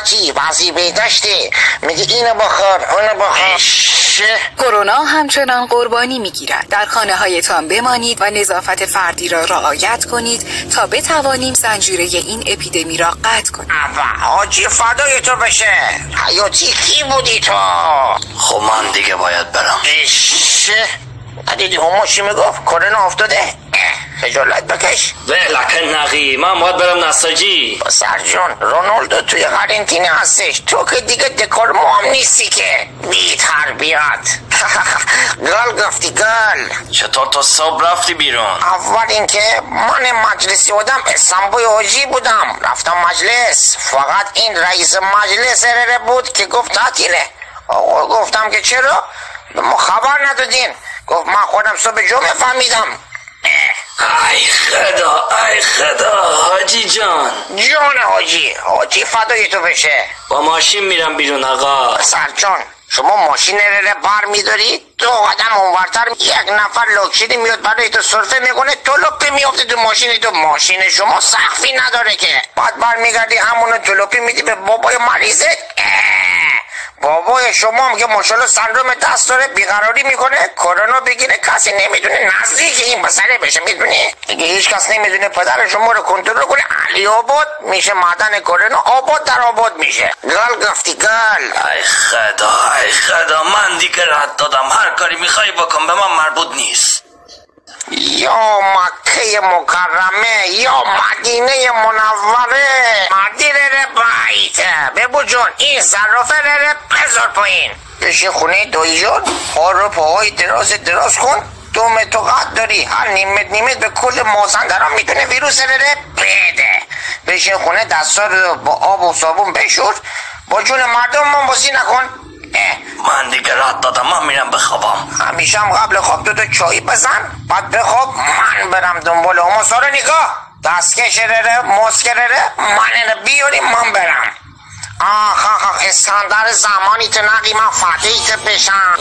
حاجی وظیفه داشتی میگه اینو بخور اونو بخور. کرونا همچنان قربانی میگیرد. در خانه هایتان بمانید و نظافت فردی را رعایت کنید تا بتوانیم زنجیره این اپیدمی را قطع کنیم. حاجی فدای تو بشه. حیاتی کی بودی تو؟ خب من دیگه باید برم. ندیدی همون چی میگفت؟ کرونا افتاده؟ خجالت بکش. لکن نقی من باید برم نساجی. پسر جون رونالدو توی قرنطینه هستش، تو که دیگه دکار مهم نیستی که. بی تربیت. گل گفتی گل. چطور تا صبح رفتی بیرون؟ اول اینکه من مجلسی بودم، استانبول حاجی بودم، رفتم مجلس. فقط این رئیس مجلس بود که گفت تعطیله. آقا گفتم که چرا؟ ما خبر ندادین. گفت من خودم صبح جمعه فهمیدم. ای خدا حاجی جان. جان حاجی فدای تو بشه. با ماشین میرم بیرون آقا. سرجان شما ماشین رو بر میداری، دو قدم اونورتر یک نفر لوکشیدی میاد برای تو سرفه میکنه، تو لپی میافته تو ماشین. تو ماشین شما سقفی نداره که. بعد بر میگردی همونو تو لپی میدی به بابای مریضه. بابای شما هم که ماشاءالله سندروم دست داره، بیقراری میکنه، کرونا بگیره، کسی نمیدونه نزدیک این پسره بشه. میدونی دیگه هیچ کس نمیدونه پدر شما رو کنترل کنه. علی آباد میشه معدن کرونا، آباد در آباد میشه. گل گفتی گل. ای خدا من دیگه رد دادم. هر کاری میخوای بکن، به من مربوط نیست. یا مکه مکرمه یا مدینه منوره، مدینه بایته. ببو جون این صرافه ره بذار پایین. بشین خونه دایی جون، رو پاهای دراز کن. دوم تو قد داری، هر نیمت به کل مازندران میتونه ویروس ره بده. بشین خونه دستا رو با آب و صابون بشور، با جون مردم من بازی نکن. من دیگه رد دادم، من میرم بخوابم. همیشه هم قبل خواب تو چایی بزن بعد بخواب. من برم دنبال همون سارو نگاه دستکش ره مسکر ره من بیاری من برم. آخ اسکندر زمانی تو نقی من فتحیت بشم.